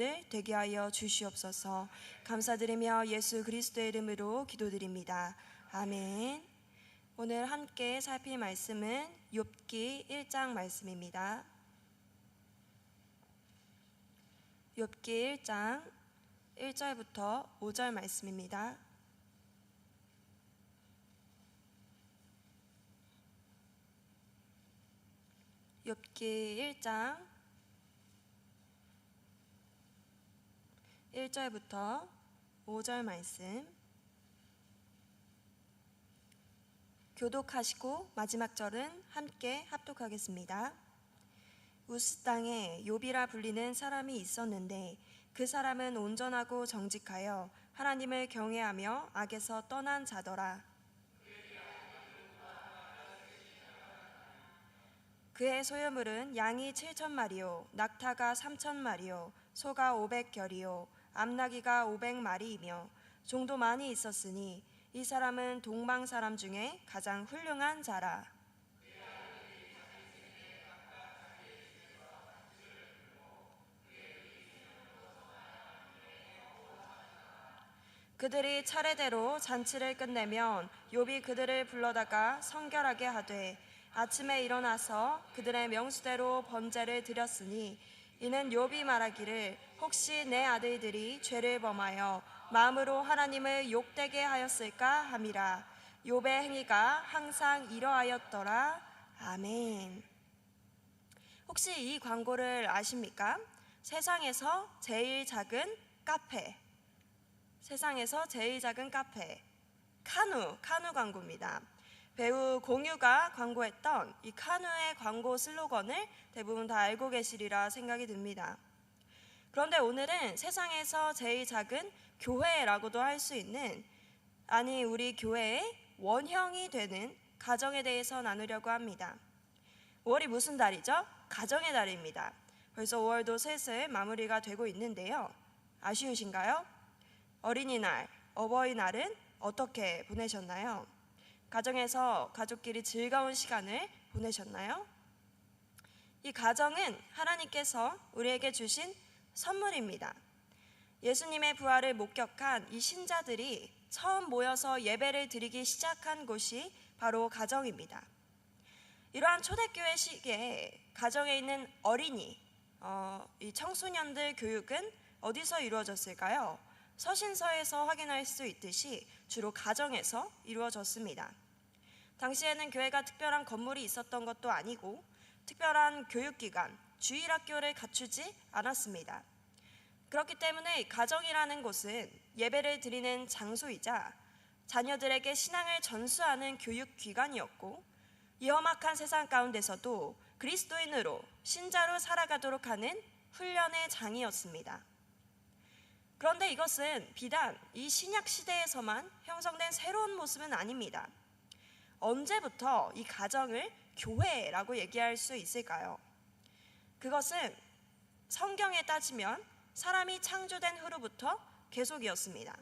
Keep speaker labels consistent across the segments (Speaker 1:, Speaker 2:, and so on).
Speaker 1: 되게 하여 주시옵소서. 감사드리며 예수 그리스도의 이름으로 기도드립니다. 아멘. 오늘 함께 살필 말씀은 욥기 1장 말씀입니다. 욥기 1장 1절부터 5절 말씀입니다. 욥기 1장 1절부터 5절 말씀 교독하시고 마지막 절은 함께 합독하겠습니다. 우스 땅에 욥이라 불리는 사람이 있었는데 그 사람은 온전하고 정직하여 하나님을 경외하며 악에서 떠난 자더라. 그의 소유물은 양이 7,000마리요 낙타가 3,000마리요 소가 500결이요 암나귀가 500마리이며 종도 많이 있었으니 이 사람은 동방 사람 중에 가장 훌륭한 자라. 그들이 차례대로 잔치를 끝내면 욥이 그들을 불러다가 성결하게 하되 아침에 일어나서 그들의 명수대로 번제를 드렸으니 이는 욥이 말하기를 혹시 내 아들들이 죄를 범하여 마음으로 하나님을 욕되게 하였을까 함이라. 욥의 행위가 항상 이러하였더라. 아멘. 혹시 이 광고를 아십니까? 세상에서 제일 작은 카페. 세상에서 제일 작은 카페. 카누 광고입니다. 배우 공유가 광고했던 이 카누의 광고 슬로건을 대부분 다 알고 계시리라 생각이 듭니다. 그런데 오늘은 세상에서 제일 작은 교회라고도 할 수 있는, 아니 우리 교회의 원형이 되는 가정에 대해서 나누려고 합니다. 5월이 무슨 달이죠? 가정의 달입니다. 벌써 5월도 슬슬 마무리가 되고 있는데요. 아쉬우신가요? 어린이날, 어버이날은 어떻게 보내셨나요? 가정에서 가족끼리 즐거운 시간을 보내셨나요? 이 가정은 하나님께서 우리에게 주신 선물입니다. 예수님의 부활을 목격한 이 신자들이 처음 모여서 예배를 드리기 시작한 곳이 바로 가정입니다. 이러한 초대교회 시기에 가정에 있는 어린이, 이 청소년들 교육은 어디서 이루어졌을까요? 서신서에서 확인할 수 있듯이 주로 가정에서 이루어졌습니다. 당시에는 교회가 특별한 건물이 있었던 것도 아니고 특별한 교육기관, 주일학교를 갖추지 않았습니다. 그렇기 때문에 가정이라는 곳은 예배를 드리는 장소이자 자녀들에게 신앙을 전수하는 교육기관이었고 이 험악한 세상 가운데서도 그리스도인으로 신자로 살아가도록 하는 훈련의 장이었습니다. 그런데 이것은 비단 이 신약 시대에서만 형성된 새로운 모습은 아닙니다. 언제부터 이 가정을 교회라고 얘기할 수 있을까요? 그것은 성경에 따지면 사람이 창조된 후로부터 계속이었습니다.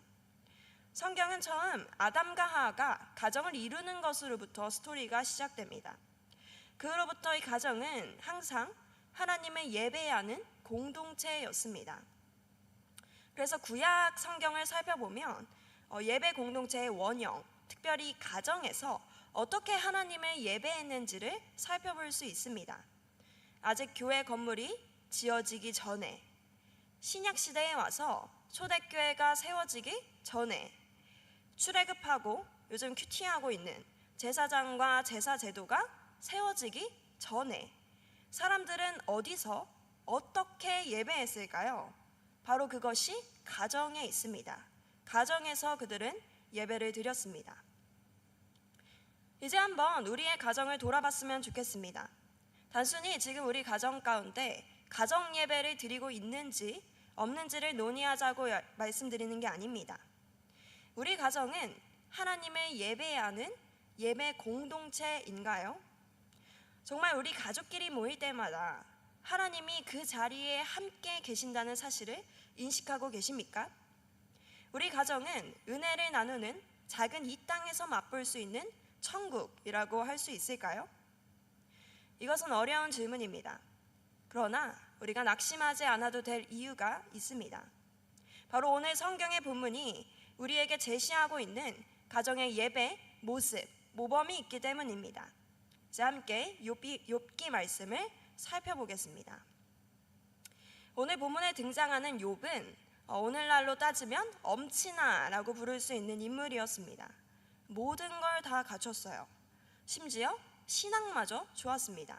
Speaker 1: 성경은 처음 아담과 하와가 가정을 이루는 것으로부터 스토리가 시작됩니다. 그 후로부터 이 가정은 항상 하나님을 예배하는 공동체였습니다. 그래서 구약 성경을 살펴보면 예배 공동체의 원형, 특별히 가정에서 어떻게 하나님을 예배했는지를 살펴볼 수 있습니다. 아직 교회 건물이 지어지기 전에, 신약시대에 와서 초대교회가 세워지기 전에, 출애굽하고 요즘 큐티하고 있는 제사장과 제사제도가 세워지기 전에 사람들은 어디서 어떻게 예배했을까요? 바로 그것이 가정에 있습니다. 가정에서 그들은 예배를 드렸습니다. 이제 한번 우리의 가정을 돌아봤으면 좋겠습니다. 단순히 지금 우리 가정 가운데 가정 예배를 드리고 있는지 없는지를 논의하자고 말씀드리는 게 아닙니다. 우리 가정은 하나님을 예배하는 예배 공동체인가요? 정말 우리 가족끼리 모일 때마다 하나님이 그 자리에 함께 계신다는 사실을 인식하고 계십니까? 우리 가정은 은혜를 나누는 작은 이 땅에서 맛볼 수 있는 천국이라고 할 수 있을까요? 이것은 어려운 질문입니다. 그러나 우리가 낙심하지 않아도 될 이유가 있습니다. 바로 오늘 성경의 본문이 우리에게 제시하고 있는 가정의 예배, 모습, 모범이 있기 때문입니다. 이제 함께 욥기 말씀을 살펴보겠습니다. 오늘 본문에 등장하는 욥은 오늘날로 따지면 엄친아라고 부를 수 있는 인물이었습니다. 모든 걸 다 갖췄어요. 심지어 신앙마저 좋았습니다.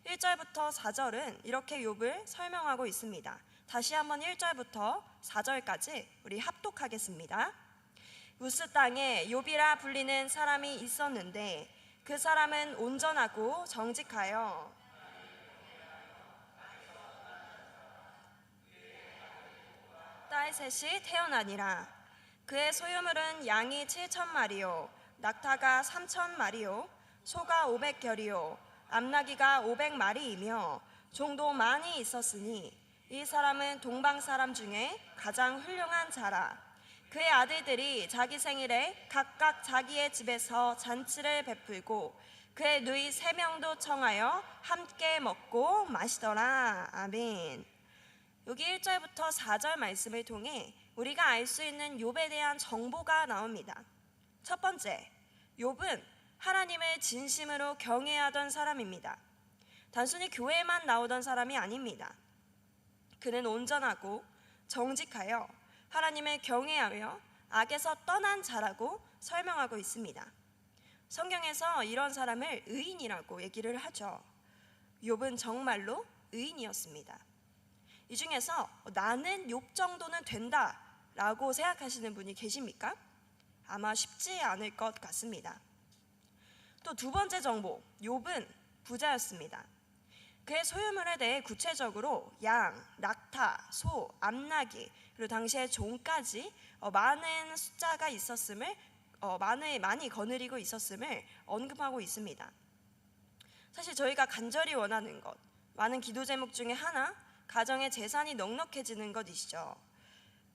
Speaker 1: 1절부터 4절은 이렇게 욥을 설명하고 있습니다. 다시 한번 1절부터 4절까지 우리 합독하겠습니다. 우스 땅에 욥이라 불리는 사람이 있었는데 그 사람은 온전하고 정직하여 딸 셋이 태어나니라. 그의 소유물은 양이 7,000마리요 낙타가 3,000마리요 소가 500결이요 암나기가 500마리이며 종도 많이 있었으니 이 사람은 동방 사람 중에 가장 훌륭한 자라. 그의 아들들이 자기 생일에 각각 자기의 집에서 잔치를 베풀고 그의 누이 3명도 청하여 함께 먹고 마시더라. 아멘. 여기 1절부터 4절 말씀을 통해 우리가 알 수 있는 욥에 대한 정보가 나옵니다. 첫 번째, 욥은 하나님을 진심으로 경외하던 사람입니다. 단순히 교회만 나오던 사람이 아닙니다. 그는 온전하고 정직하여 하나님을 경외하며 악에서 떠난 자라고 설명하고 있습니다. 성경에서 이런 사람을 의인이라고 얘기를 하죠. 욥은 정말로 의인이었습니다. 이 중에서 나는 욥 정도는 된다라고 생각하시는 분이 계십니까? 아마 쉽지 않을 것 같습니다. 또 두 번째 정보, 욥은 부자였습니다. 그의 소유물에 대해 구체적으로 양, 낙타, 소, 암나기 그리고 당시의 종까지 많은 숫자가 있었음을 많이 거느리고 있었음을 언급하고 있습니다. 사실 저희가 간절히 원하는 것, 많은 기도 제목 중에 하나, 가정의 재산이 넉넉해지는 것이죠.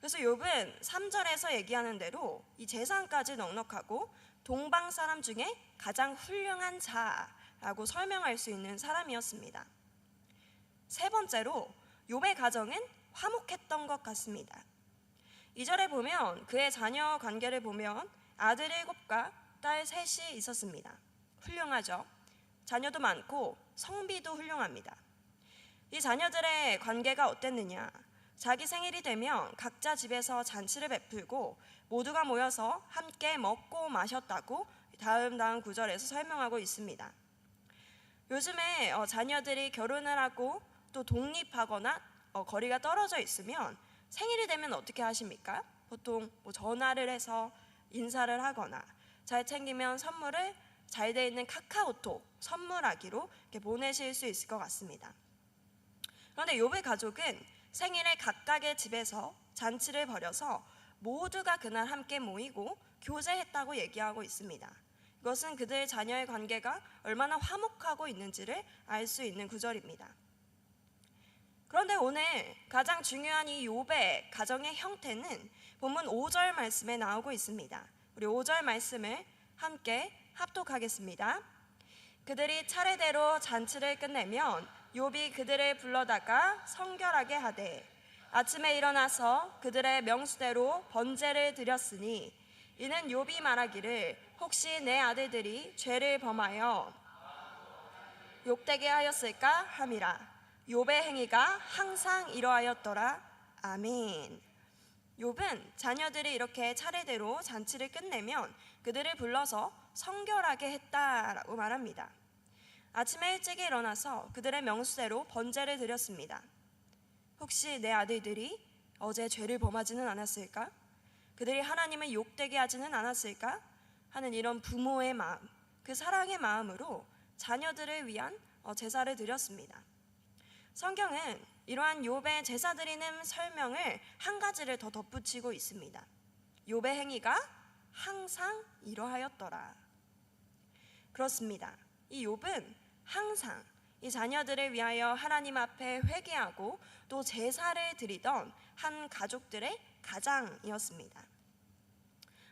Speaker 1: 그래서 욥은 3절에서 얘기하는 대로 이 재산까지 넉넉하고 동방 사람 중에 가장 훌륭한 자라고 설명할 수 있는 사람이었습니다. 세 번째로 욥의 가정은 화목했던 것 같습니다. 2절에 보면 그의 자녀 관계를 보면 아들 7과 딸 3이 있었습니다. 훌륭하죠. 자녀도 많고 성비도 훌륭합니다. 이 자녀들의 관계가 어땠느냐? 자기 생일이 되면 각자 집에서 잔치를 베풀고 모두가 모여서 함께 먹고 마셨다고 다음 구절에서 설명하고 있습니다. 요즘에 자녀들이 결혼을 하고 또 독립하거나 거리가 떨어져 있으면 생일이 되면 어떻게 하십니까? 보통 전화를 해서 인사를 하거나 잘 챙기면 선물을 잘 돼 있는 카카오톡 선물하기로 이렇게 보내실 수 있을 것 같습니다. 그런데 욥의 가족은 생일에 각각의 집에서 잔치를 벌여서 모두가 그날 함께 모이고 교제했다고 얘기하고 있습니다. 이것은 그들 자녀의 관계가 얼마나 화목하고 있는지를 알 수 있는 구절입니다. 그런데 오늘 가장 중요한 이 욥의 가정의 형태는 본문 5절 말씀에 나오고 있습니다. 우리 5절 말씀을 함께 합독하겠습니다. 그들이 차례대로 잔치를 끝내면 욥이 그들을 불러다가 성결하게 하되 아침에 일어나서 그들의 명수대로 번제를 드렸으니 이는 욥이 말하기를 혹시 내 아들들이 죄를 범하여 욕되게 하였을까 함이라. 욥의 행위가 항상 이러하였더라. 아멘. 욥은 자녀들이 이렇게 차례대로 잔치를 끝내면 그들을 불러서 성결하게 했다라고 말합니다. 아침에 일찍 일어나서 그들의 명수대로 번제를 드렸습니다. 혹시 내 아들들이 어제 죄를 범하지는 않았을까? 그들이 하나님을 욕되게 하지는 않았을까? 하는 이런 부모의 마음, 그 사랑의 마음으로 자녀들을 위한 제사를 드렸습니다. 성경은 이러한 욥의 제사 드리는 설명을 한 가지를 더 덧붙이고 있습니다. 욥의 행위가 항상 이러하였더라. 그렇습니다. 이 욥은 항상 이 자녀들을 위하여 하나님 앞에 회개하고 또 제사를 드리던 한 가족들의 가장이었습니다.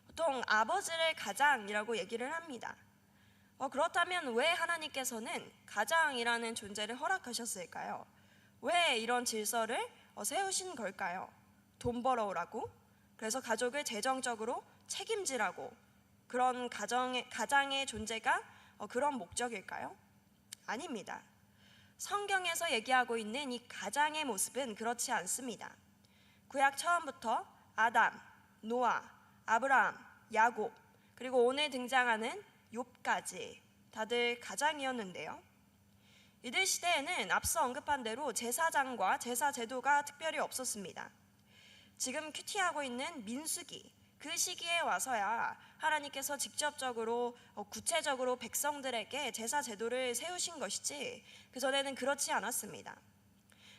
Speaker 1: 보통 아버지를 가장이라고 얘기를 합니다. 그렇다면 왜 하나님께서는 가장이라는 존재를 허락하셨을까요? 왜 이런 질서를 세우신 걸까요? 돈 벌어오라고? 그래서 가족을 재정적으로 책임지라고? 그런 가장의 존재가 그런 목적일까요? 아닙니다. 성경에서 얘기하고 있는 이 가장의 모습은 그렇지 않습니다. 구약 처음부터 아담, 노아, 아브라함, 야곱, 그리고 오늘 등장하는 욥까지 다들 가장이었는데요. 이들 시대에는 앞서 언급한 대로 제사장과 제사 제도가 특별히 없었습니다. 지금 큐티하고 있는 민수기, 그 시기에 와서야 하나님께서 직접적으로 구체적으로 백성들에게 제사 제도를 세우신 것이지 그전에는 그렇지 않았습니다.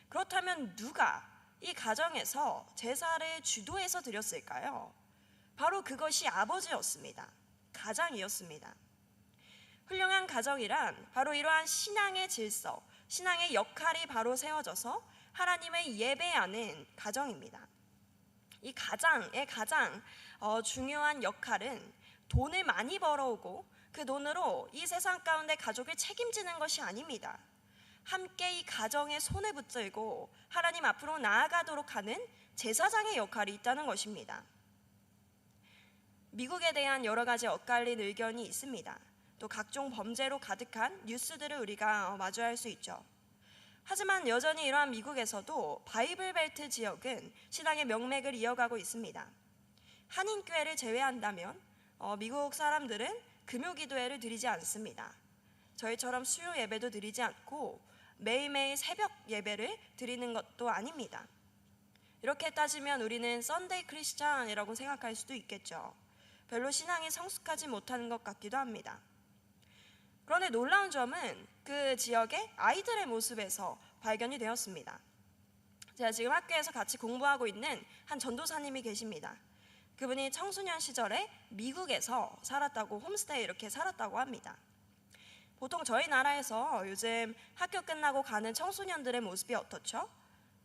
Speaker 1: 그렇다면 누가 이 가정에서 제사를 주도해서 드렸을까요? 바로 그것이 아버지였습니다. 가장이었습니다. 훌륭한 가정이란 바로 이러한 신앙의 질서, 신앙의 역할이 바로 세워져서 하나님을 예배하는 가정입니다. 이 가장의 가장 중요한 역할은 돈을 많이 벌어오고 그 돈으로 이 세상 가운데 가족을 책임지는 것이 아닙니다. 함께 이 가정에 손을 붙들고 하나님 앞으로 나아가도록 하는 제사장의 역할이 있다는 것입니다. 미국에 대한 여러 가지 엇갈린 의견이 있습니다. 또 각종 범죄로 가득한 뉴스들을 우리가 마주할 수 있죠. 하지만 여전히 이러한 미국에서도 바이블벨트 지역은 신앙의 명맥을 이어가고 있습니다. 한인교회를 제외한다면 미국 사람들은 금요기도회를 드리지 않습니다. 저희처럼 수요 예배도 드리지 않고 매일매일 새벽 예배를 드리는 것도 아닙니다. 이렇게 따지면 우리는 썬데이 크리스찬이라고 생각할 수도 있겠죠. 별로 신앙이 성숙하지 못하는 것 같기도 합니다. 그런데 놀라운 점은 그 지역의 아이들의 모습에서 발견이 되었습니다. 제가 지금 학교에서 같이 공부하고 있는 한 전도사님이 계십니다. 그분이 청소년 시절에 미국에서 살았다고, 홈스테이 이렇게 살았다고 합니다. 보통 저희 나라에서 요즘 학교 끝나고 가는 청소년들의 모습이 어떻죠?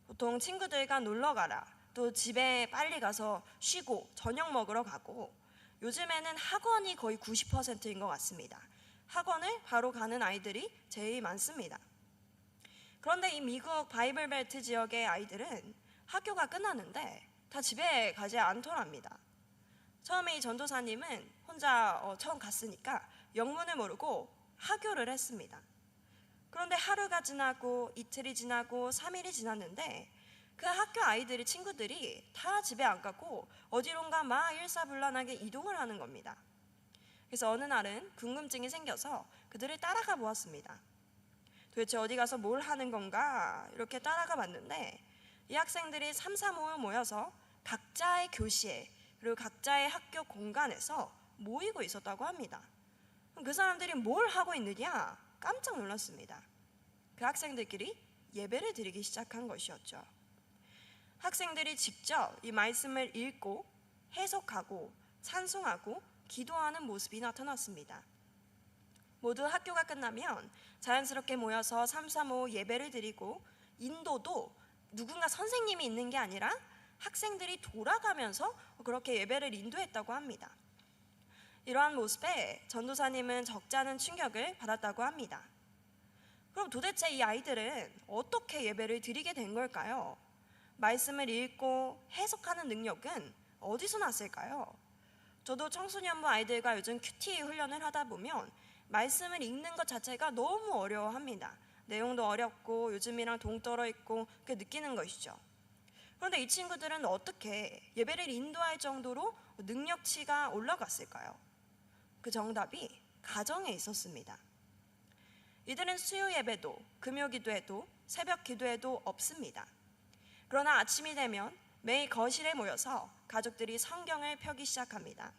Speaker 1: 보통 친구들과 놀러 가라, 또 집에 빨리 가서 쉬고 저녁 먹으러 가고, 요즘에는 학원이 거의 90%인 것 같습니다. 학원을 바로 가는 아이들이 제일 많습니다. 그런데 이 미국 바이블벨트 지역의 아이들은 학교가 끝났는데 다 집에 가지 않더랍니다. 처음에 이 전도사님은 혼자 처음 갔으니까 영문을 모르고 하교를 했습니다. 그런데 하루가 지나고 이틀이 지나고 3일이 지났는데 그 학교 아이들이, 친구들이 다 집에 안 가고 어디론가 막 일사불란하게 이동을 하는 겁니다. 그래서 어느 날은 궁금증이 생겨서 그들을 따라가 보았습니다. 도대체 어디 가서 뭘 하는 건가 이렇게 따라가 봤는데 이 학생들이 3, 4, 5 모여서 각자의 교시에 그리고 각자의 학교 공간에서 모이고 있었다고 합니다. 그 사람들이 뭘 하고 있느냐 깜짝 놀랐습니다. 그 학생들끼리 예배를 드리기 시작한 것이었죠. 학생들이 직접 이 말씀을 읽고 해석하고 찬송하고 기도하는 모습이 나타났습니다. 모두 학교가 끝나면 자연스럽게 모여서 3, 3, 5 예배를 드리고 인도도 누군가 선생님이 있는 게 아니라 학생들이 돌아가면서 그렇게 예배를 인도했다고 합니다. 이러한 모습에 전도사님은 적잖은 충격을 받았다고 합니다. 그럼 도대체 이 아이들은 어떻게 예배를 드리게 된 걸까요? 말씀을 읽고 해석하는 능력은 어디서 났을까요? 저도 청소년부 아이들과 요즘 큐티 훈련을 하다 보면 말씀을 읽는 것 자체가 너무 어려워합니다. 내용도 어렵고 요즘이랑 동떨어 있고 그렇게 느끼는 것이죠. 그런데 이 친구들은 어떻게 예배를 인도할 정도로 능력치가 올라갔을까요? 그 정답이 가정에 있었습니다. 이들은 수요 예배도 금요 기도에도 새벽 기도에도 없습니다. 그러나 아침이 되면 매일 거실에 모여서 가족들이 성경을 펴기 시작합니다.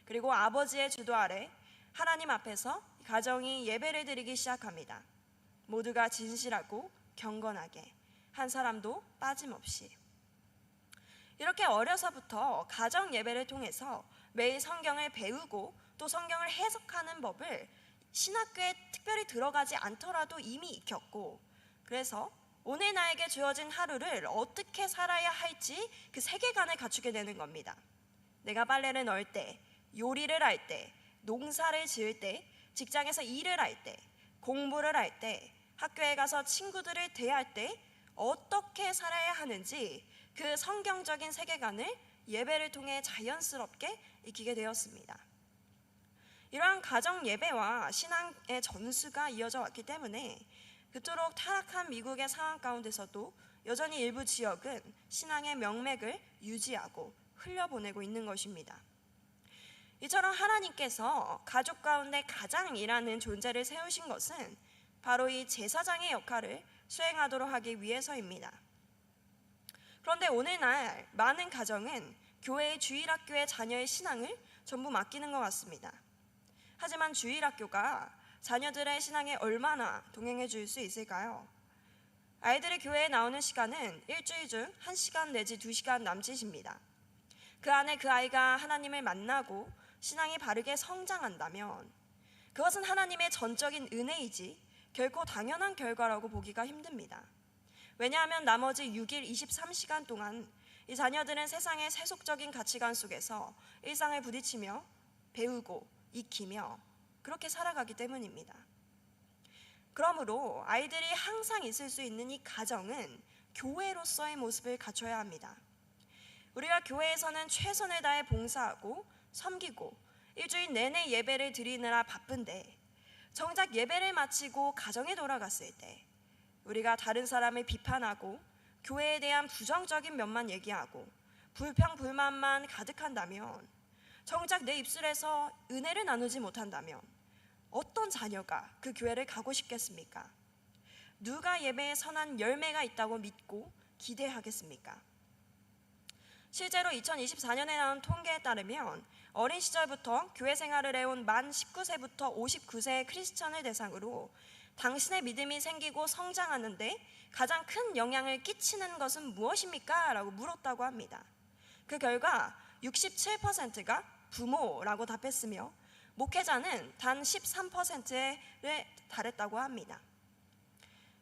Speaker 1: 그리고 아버지의 주도 아래 하나님 앞에서 가정이 예배를 드리기 시작합니다. 모두가 진실하고 경건하게, 한 사람도 빠짐없이. 이렇게 어려서부터 가정 예배를 통해서 매일 성경을 배우고 또 성경을 해석하는 법을 신학교에 특별히 들어가지 않더라도 이미 익혔고, 그래서 오늘 나에게 주어진 하루를 어떻게 살아야 할지 그 세계관을 갖추게 되는 겁니다. 내가 빨래를 넣을 때, 요리를 할 때, 농사를 지을 때, 직장에서 일을 할 때, 공부를 할 때, 학교에 가서 친구들을 대할 때 어떻게 살아야 하는지 그 성경적인 세계관을 예배를 통해 자연스럽게 익히게 되었습니다. 이러한 가정 예배와 신앙의 전수가 이어져 왔기 때문에 그토록 타락한 미국의 상황 가운데서도 여전히 일부 지역은 신앙의 명맥을 유지하고 흘려보내고 있는 것입니다. 이처럼 하나님께서 가족 가운데 가장이라는 존재를 세우신 것은 바로 이 제사장의 역할을 수행하도록 하기 위해서입니다. 그런데 오늘날 많은 가정은 교회의 주일학교의 자녀의 신앙을 전부 맡기는 것 같습니다. 하지만 주일학교가 자녀들의 신앙에 얼마나 동행해 줄 수 있을까요? 아이들이 교회에 나오는 시간은 일주일 중 1시간 내지 2시간 남짓입니다. 그 안에 그 아이가 하나님을 만나고 신앙이 바르게 성장한다면 그것은 하나님의 전적인 은혜이지 결코 당연한 결과라고 보기가 힘듭니다. 왜냐하면 나머지 6일 23시간 동안 이 자녀들은 세상의 세속적인 가치관 속에서 일상을 부딪히며 배우고 익히며 그렇게 살아가기 때문입니다. 그러므로 아이들이 항상 있을 수 있는 이 가정은 교회로서의 모습을 갖춰야 합니다. 우리가 교회에서는 최선을 다해 봉사하고 섬기고 일주일 내내 예배를 드리느라 바쁜데 정작 예배를 마치고 가정에 돌아갔을 때 우리가 다른 사람을 비판하고 교회에 대한 부정적인 면만 얘기하고 불평 불만만 가득한다면 정작 내 입술에서 은혜를 나누지 못한다면 어떤 자녀가 그 교회를 가고 싶겠습니까? 누가 예배에 선한 열매가 있다고 믿고 기대하겠습니까? 실제로 2024년에 나온 통계에 따르면 어린 시절부터 교회 생활을 해온 만 19세부터 59세의 크리스천을 대상으로 당신의 믿음이 생기고 성장하는데 가장 큰 영향을 끼치는 것은 무엇입니까? 라고 물었다고 합니다. 그 결과 67%가 부모라고 답했으며 목회자는 단 13%에 달했다고 합니다.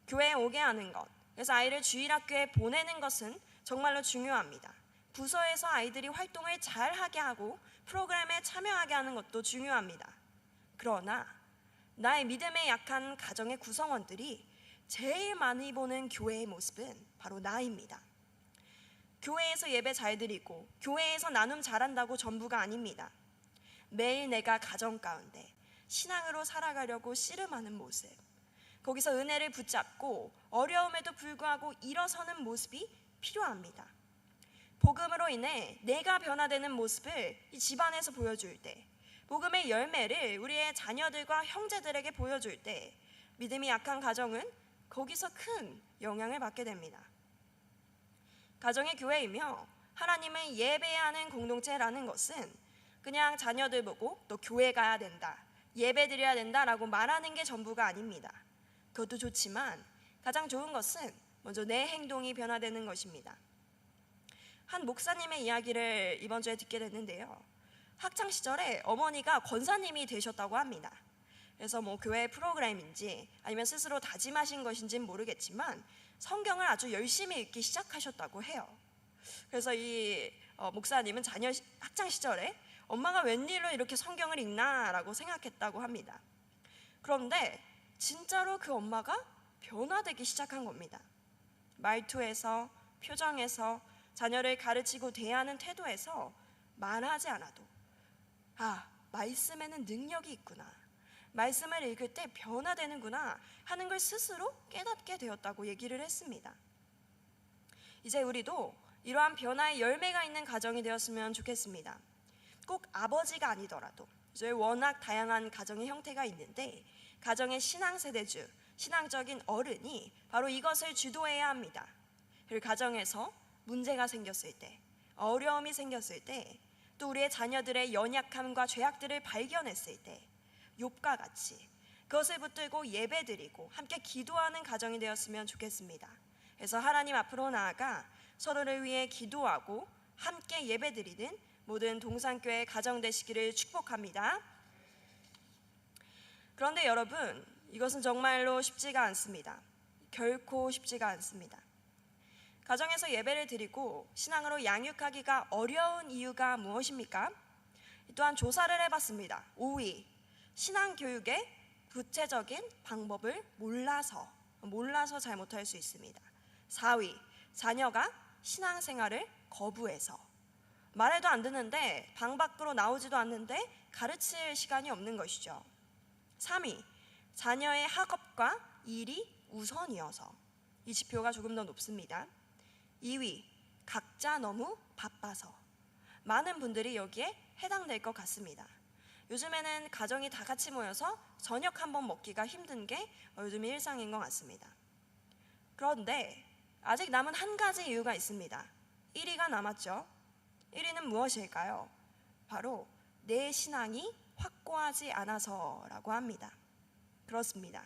Speaker 1: 교회에 오게 하는 것, 그래서 아이를 주일학교에 보내는 것은 정말로 중요합니다. 부서에서 아이들이 활동을 잘 하게 하고 프로그램에 참여하게 하는 것도 중요합니다. 그러나 나의 믿음에 약한 가정의 구성원들이 제일 많이 보는 교회의 모습은 바로 나입니다. 교회에서 예배 잘 드리고 교회에서 나눔 잘한다고 전부가 아닙니다. 매일 내가 가정 가운데 신앙으로 살아가려고 씨름하는 모습, 거기서 은혜를 붙잡고 어려움에도 불구하고 일어서는 모습이 필요합니다. 복음으로 인해 내가 변화되는 모습을 이 집안에서 보여줄 때, 복음의 열매를 우리의 자녀들과 형제들에게 보여줄 때 믿음이 약한 가정은 거기서 큰 영향을 받게 됩니다. 가정이 교회이며 하나님을 예배하는 공동체라는 것은 그냥 자녀들 보고 너 교회 가야 된다, 예배 드려야 된다라고 말하는 게 전부가 아닙니다. 그것도 좋지만 가장 좋은 것은 먼저 내 행동이 변화되는 것입니다. 한 목사님의 이야기를 이번 주에 듣게 됐는데요. 학창 시절에 어머니가 권사님이 되셨다고 합니다. 그래서 교회 프로그램인지 아니면 스스로 다짐하신 것인지는 모르겠지만 성경을 아주 열심히 읽기 시작하셨다고 해요. 그래서 이 목사님은 자녀 학창 시절에 엄마가 웬일로 이렇게 성경을 읽나라고 생각했다고 합니다. 그런데 진짜로 그 엄마가 변화되기 시작한 겁니다. 말투에서, 표정에서, 자녀를 가르치고 대하는 태도에서 말하지 않아도 말씀에는 능력이 있구나, 말씀을 읽을 때 변화되는구나 하는 걸 스스로 깨닫게 되었다고 얘기를 했습니다. 이제 우리도 이러한 변화의 열매가 있는 가정이 되었으면 좋겠습니다. 꼭 아버지가 아니더라도 이제 워낙 다양한 가정의 형태가 있는데 가정의 신앙세대주, 신앙적인 어른이 바로 이것을 주도해야 합니다. 그리고 가정에서 문제가 생겼을 때, 어려움이 생겼을 때, 또 우리의 자녀들의 연약함과 죄악들을 발견했을 때 욥과 같이 그것을 붙들고 예배드리고 함께 기도하는 가정이 되었으면 좋겠습니다. 그래서 하나님 앞으로 나아가 서로를 위해 기도하고 함께 예배드리는 모든 동산교회 가정 되시기를 축복합니다. 그런데 여러분, 이것은 정말로 쉽지가 않습니다. 결코 쉽지가 않습니다. 가정에서 예배를 드리고 신앙으로 양육하기가 어려운 이유가 무엇입니까? 또한 조사를 해봤습니다. 5위, 신앙교육의 구체적인 방법을 몰라서 잘 못할 수 있습니다. 4위, 자녀가 신앙생활을 거부해서. 말해도 안 듣는데, 방 밖으로 나오지도 않는데 가르칠 시간이 없는 것이죠. 3위, 자녀의 학업과 일이 우선이어서. 이 지표가 조금 더 높습니다. 2위, 각자 너무 바빠서. 많은 분들이 여기에 해당될 것 같습니다. 요즘에는 가정이 다 같이 모여서 저녁 한번 먹기가 힘든 게 요즘 일상인 것 같습니다. 그런데 아직 남은 한 가지 이유가 있습니다. 1위가 남았죠. 1위는 무엇일까요? 바로 내 신앙이 확고하지 않아서라고 합니다. 그렇습니다.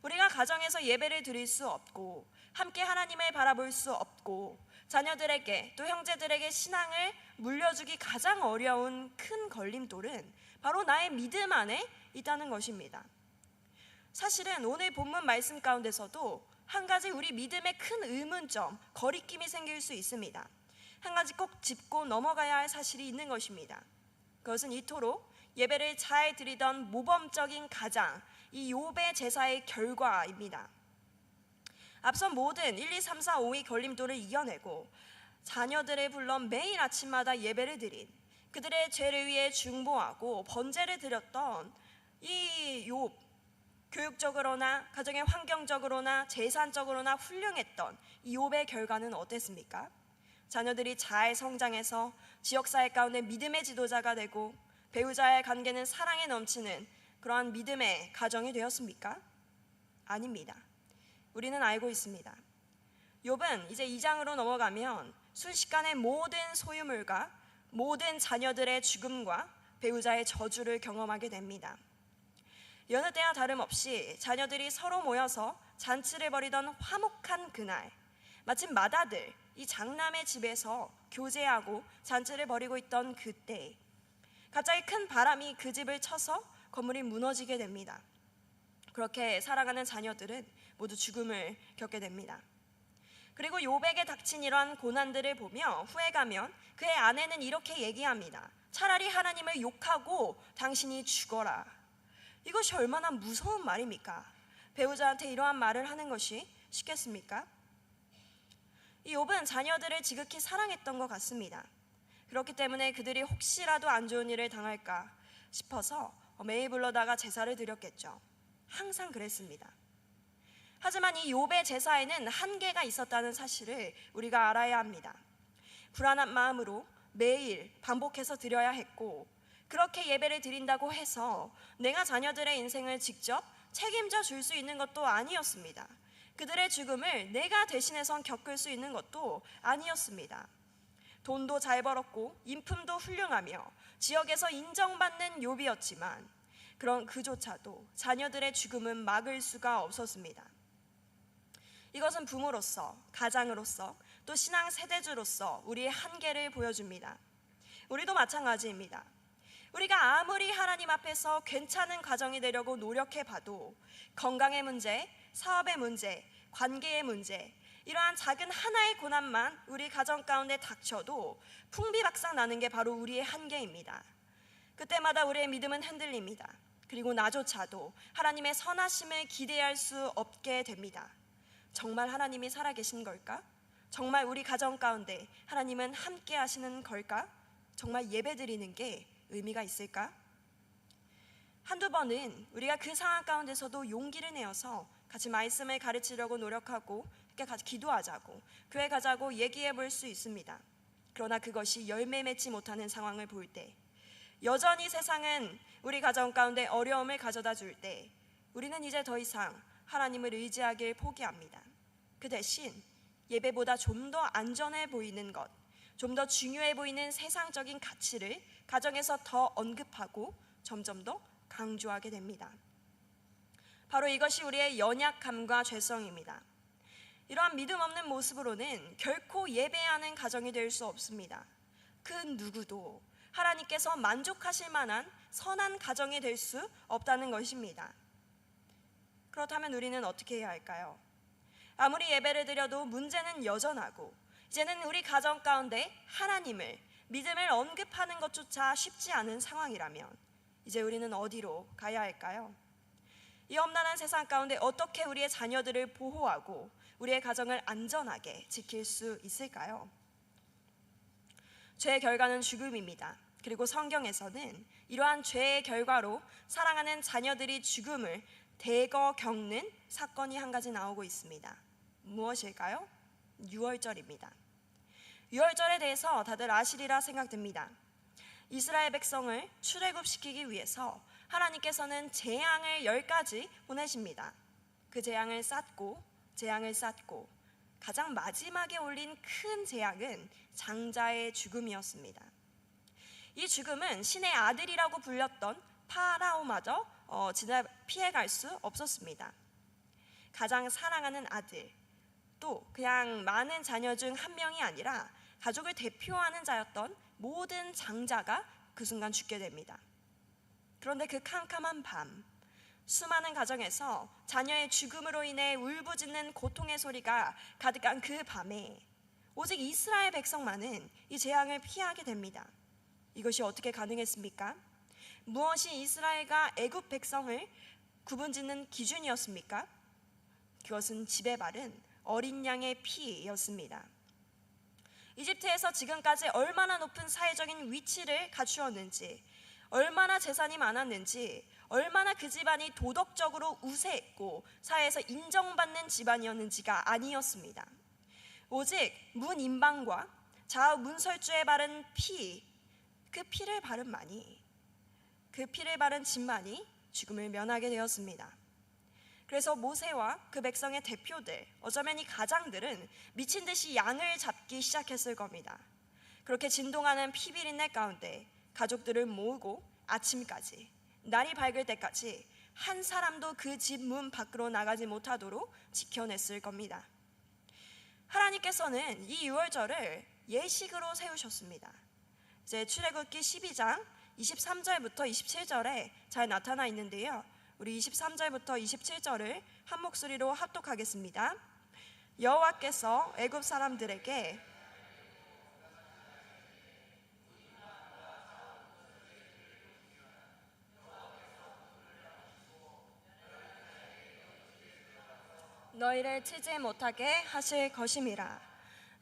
Speaker 1: 우리가 가정에서 예배를 드릴 수 없고, 함께 하나님을 바라볼 수 없고, 자녀들에게 또 형제들에게 신앙을 물려주기 가장 어려운 큰 걸림돌은 바로 나의 믿음 안에 있다는 것입니다. 사실은 오늘 본문 말씀 가운데서도 한 가지 우리 믿음의 큰 의문점, 거리낌이 생길 수 있습니다. 한 가지 꼭 짚고 넘어가야 할 사실이 있는 것입니다. 그것은 이토록 예배를 잘 드리던 모범적인 가장, 이 욥의 제사의 결과입니다. 앞선 모든 1, 2, 3, 4, 5위 걸림돌을 이겨내고 자녀들을 불러 매일 아침마다 예배를 드린, 그들의 죄를 위해 중보하고 번제를 드렸던 이 욥, 교육적으로나 가정의 환경적으로나 재산적으로나 훌륭했던 이 욥의 결과는 어땠습니까? 자녀들이 잘 성장해서 지역사회 가운데 믿음의 지도자가 되고 배우자의 관계는 사랑에 넘치는 그러한 믿음의 가정이 되었습니까? 아닙니다. 우리는 알고 있습니다. 욥은 이제 2장으로 넘어가면 순식간에 모든 소유물과 모든 자녀들의 죽음과 배우자의 저주를 경험하게 됩니다. 여느 때와 다름없이 자녀들이 서로 모여서 잔치를 벌이던 화목한 그날, 마침 맏아들 이 장남의 집에서 교제하고 잔치를 벌이고 있던 그때 갑자기 큰 바람이 그 집을 쳐서 건물이 무너지게 됩니다. 그렇게 살아가는 자녀들은 모두 죽음을 겪게 됩니다. 그리고 욥에게 닥친 이러한 고난들을 보며 후에 가면 그의 아내는 이렇게 얘기합니다. 차라리 하나님을 욕하고 당신이 죽어라. 이것이 얼마나 무서운 말입니까? 배우자한테 이러한 말을 하는 것이 쉽겠습니까? 이 욥은 자녀들을 지극히 사랑했던 것 같습니다. 그렇기 때문에 그들이 혹시라도 안 좋은 일을 당할까 싶어서 매일 불러다가 제사를 드렸겠죠. 항상 그랬습니다. 하지만 이 욥의 제사에는 한계가 있었다는 사실을 우리가 알아야 합니다. 불안한 마음으로 매일 반복해서 드려야 했고, 그렇게 예배를 드린다고 해서 내가 자녀들의 인생을 직접 책임져 줄 수 있는 것도 아니었습니다. 그들의 죽음을 내가 대신해서 겪을 수 있는 것도 아니었습니다. 돈도 잘 벌었고 인품도 훌륭하며 지역에서 인정받는 욥이었지만 그런 그조차도 자녀들의 죽음은 막을 수가 없었습니다. 이것은 부모로서, 가장으로서, 또 신앙 세대주로서 우리의 한계를 보여줍니다. 우리도 마찬가지입니다. 우리가 아무리 하나님 앞에서 괜찮은 가정이 되려고 노력해봐도 건강의 문제, 사업의 문제, 관계의 문제, 이러한 작은 하나의 고난만 우리 가정 가운데 닥쳐도 풍비박산 나는 게 바로 우리의 한계입니다. 그때마다 우리의 믿음은 흔들립니다. 그리고 나조차도 하나님의 선하심을 기대할 수 없게 됩니다. 정말 하나님이 살아계신 걸까? 정말 우리 가정 가운데 하나님은 함께 하시는 걸까? 정말 예배드리는 게 의미가 있을까? 한두 번은 우리가 그 상황 가운데서도 용기를 내어서 같이 말씀을 가르치려고 노력하고 함께 같이 기도하자고 교회 가자고 얘기해 볼 수 있습니다. 그러나 그것이 열매 맺지 못하는 상황을 볼 때, 여전히 세상은 우리 가정 가운데 어려움을 가져다 줄 때 우리는 이제 더 이상 하나님을 의지하길 포기합니다. 그 대신 예배보다 좀 더 안전해 보이는 것, 좀 더 중요해 보이는 세상적인 가치를 가정에서 더 언급하고 점점 더 강조하게 됩니다. 바로 이것이 우리의 연약함과 죄성입니다. 이러한 믿음 없는 모습으로는 결코 예배하는 가정이 될 수 없습니다. 그 누구도 하나님께서 만족하실 만한 선한 가정이 될 수 없다는 것입니다. 그렇다면 우리는 어떻게 해야 할까요? 아무리 예배를 드려도 문제는 여전하고 이제는 우리 가정 가운데 하나님을, 믿음을 언급하는 것조차 쉽지 않은 상황이라면 이제 우리는 어디로 가야 할까요? 이 험난한 세상 가운데 어떻게 우리의 자녀들을 보호하고 우리의 가정을 안전하게 지킬 수 있을까요? 죄의 결과는 죽음입니다. 그리고 성경에서는 이러한 죄의 결과로 사랑하는 자녀들이 죽음을 대거 겪는 사건이 한 가지 나오고 있습니다. 무엇일까요? 유월절입니다. 유월절에 대해서 다들 아시리라 생각됩니다. 이스라엘 백성을 출애굽시키기 위해서 하나님께서는 재앙을 10가지 보내십니다. 그 재앙을 쌓고 가장 마지막에 올린 큰 재앙은 장자의 죽음이었습니다. 이 죽음은 신의 아들이라고 불렸던 파라오마저 피해갈 수 없었습니다. 가장 사랑하는 아들, 또 그냥 많은 자녀 중 한 명이 아니라 가족을 대표하는 자였던 모든 장자가 그 순간 죽게 됩니다. 그런데 그 캄캄한 밤, 수많은 가정에서 자녀의 죽음으로 인해 울부짖는 고통의 소리가 가득한 그 밤에 오직 이스라엘 백성만은 이 재앙을 피하게 됩니다. 이것이 어떻게 가능했습니까? 무엇이 이스라엘과 애굽 백성을 구분짓는 기준이었습니까? 그것은 집에 바른 어린 양의 피였습니다. 이집트에서 지금까지 얼마나 높은 사회적인 위치를 갖추었는지, 얼마나 재산이 많았는지, 얼마나 그 집안이 도덕적으로 우세했고 사회에서 인정받는 집안이었는지가 아니었습니다. 오직 문인방과 좌우 문설주에 바른 피, 그 피를 바른 집만이 죽음을 면하게 되었습니다. 그래서 모세와 그 백성의 대표들, 어쩌면 이 가장들은 미친 듯이 양을 잡기 시작했을 겁니다. 그렇게 진동하는 피비린내 가운데 가족들을 모으고 아침까지, 날이 밝을 때까지 한 사람도 그 집 문 밖으로 나가지 못하도록 지켜냈을 겁니다. 하나님께서는 이 유월절을 예식으로 세우셨습니다. 이제 출애굽기 12장 23절부터 27절에 잘 나타나 있는데요. 우리 23절부터 27절을 한 목소리로 합독하겠습니다. 여호와께서 애굽 사람들에게 너희를 치지 못하게 하실 것임이라.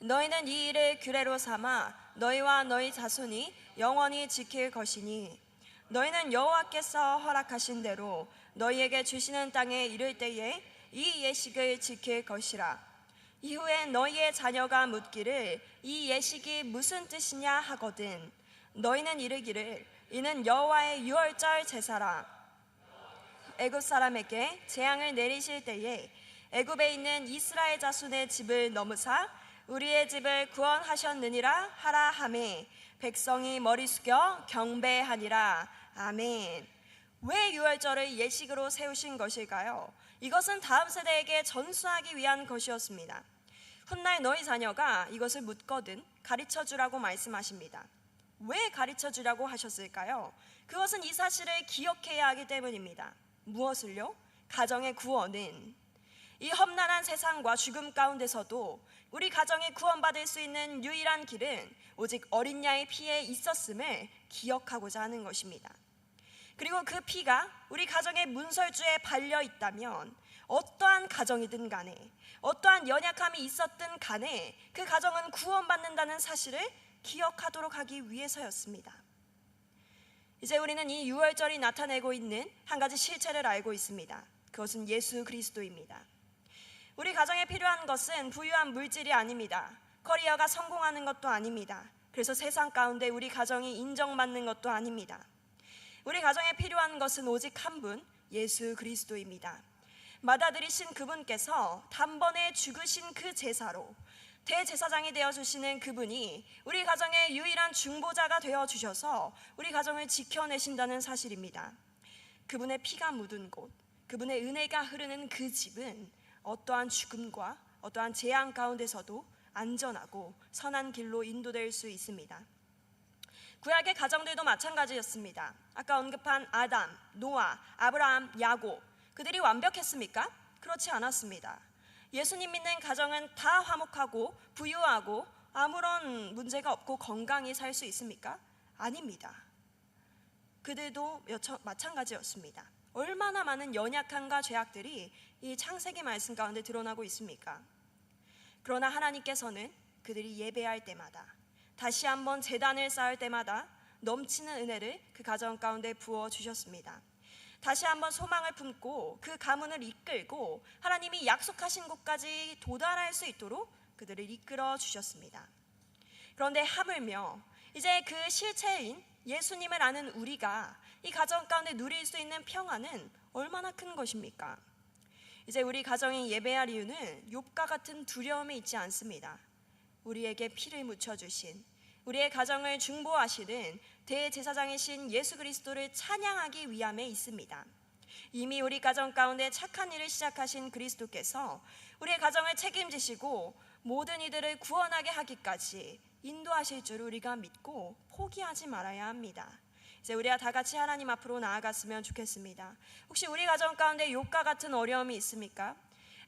Speaker 1: 너희는 이 일을 규례로 삼아 너희와 너희 자손이 영원히 지킬 것이니 너희는 여호와께서 허락하신 대로 너희에게 주시는 땅에 이를 때에 이 예식을 지킬 것이라. 이후에 너희의 자녀가 묻기를 이 예식이 무슨 뜻이냐 하거든 너희는 이르기를 이는 여호와의 유월절 제사라. 애굽 사람에게 재앙을 내리실 때에 애굽에 있는 이스라엘 자손의 집을 넘으사 우리의 집을 구원하셨느니라 하라 하매 백성이 머리 숙여 경배하니라. 아멘. 왜 유월절을 예식으로 세우신 것일까요? 이것은 다음 세대에게 전수하기 위한 것이었습니다. 훗날 너희 자녀가 이것을 묻거든 가르쳐 주라고 말씀하십니다. 왜 가르쳐 주라고 하셨을까요? 그것은 이 사실을 기억해야 하기 때문입니다. 무엇을요? 가정의 구원은 이 험난한 세상과 죽음 가운데서도 우리 가정이 구원받을 수 있는 유일한 길은 오직 어린 양의 피에 있었음을 기억하고자 하는 것입니다. 그리고 그 피가 우리 가정의 문설주에 발려 있다면 어떠한 가정이든 간에 어떠한 연약함이 있었든 간에 그 가정은 구원받는다는 사실을 기억하도록 하기 위해서였습니다. 이제 우리는 이 유월절이 나타내고 있는 한 가지 실체를 알고 있습니다. 그것은 예수 그리스도입니다. 우리 가정에 필요한 것은 부유한 물질이 아닙니다. 커리어가 성공하는 것도 아닙니다. 그래서 세상 가운데 우리 가정이 인정받는 것도 아닙니다. 우리 가정에 필요한 것은 오직 한 분, 예수 그리스도입니다. 맏아들이신 그분께서 단번에 죽으신 그 제사로 대제사장이 되어주시는 그분이 우리 가정의 유일한 중보자가 되어주셔서 우리 가정을 지켜내신다는 사실입니다. 그분의 피가 묻은 곳, 그분의 은혜가 흐르는 그 집은 어떠한 죽음과 어떠한 재앙 가운데서도 안전하고 선한 길로 인도될 수 있습니다. 구약의 가정들도 마찬가지였습니다. 아까 언급한 아담, 노아, 아브라함, 야곱, 그들이 완벽했습니까? 그렇지 않았습니다. 예수님 믿는 가정은 다 화목하고 부유하고 아무런 문제가 없고 건강히 살 수 있습니까? 아닙니다. 그들도 마찬가지였습니다. 얼마나 많은 연약함과 죄악들이 이 창세기 말씀 가운데 드러나고 있습니까? 그러나 하나님께서는 그들이 예배할 때마다, 다시 한번 제단을 쌓을 때마다 넘치는 은혜를 그 가정 가운데 부어 주셨습니다. 다시 한번 소망을 품고 그 가문을 이끌고 하나님이 약속하신 곳까지 도달할 수 있도록 그들을 이끌어 주셨습니다. 그런데 하물며 이제 그 실체인 예수님을 아는 우리가 이 가정 가운데 누릴 수 있는 평안은 얼마나 큰 것입니까? 이제 우리 가정이 예배할 이유는 욥과 같은 두려움이 있지 않습니다. 우리에게 피를 묻혀주신, 우리의 가정을 중보하시는 대제사장이신 예수 그리스도를 찬양하기 위함에 있습니다. 이미 우리 가정 가운데 착한 일을 시작하신 그리스도께서 우리의 가정을 책임지시고 모든 이들을 구원하게 하기까지 인도하실 줄 우리가 믿고 포기하지 말아야 합니다. 이제 우리가 다 같이 하나님 앞으로 나아갔으면 좋겠습니다. 혹시 우리 가정 가운데 욥과 같은 어려움이 있습니까?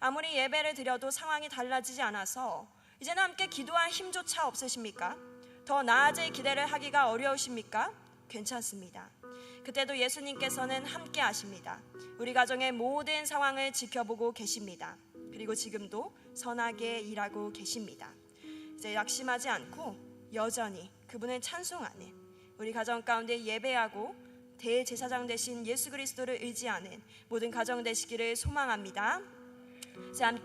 Speaker 1: 아무리 예배를 드려도 상황이 달라지지 않아서 이제는 함께 기도할 힘조차 없으십니까? 더 나아질 기대를 하기가 어려우십니까? 괜찮습니다. 그때도 예수님께서는 함께 하십니다. 우리 가정의 모든 상황을 지켜보고 계십니다. 그리고 지금도 선하게 일하고 계십니다. 이제 낙심하지 않고 여전히 그분을 찬송하는, 우리 가정 가운데 예배하고 대제사장 되신 예수 그리스도를 의지하는 모든 가정 되시기를 소망합니다. 이제 함께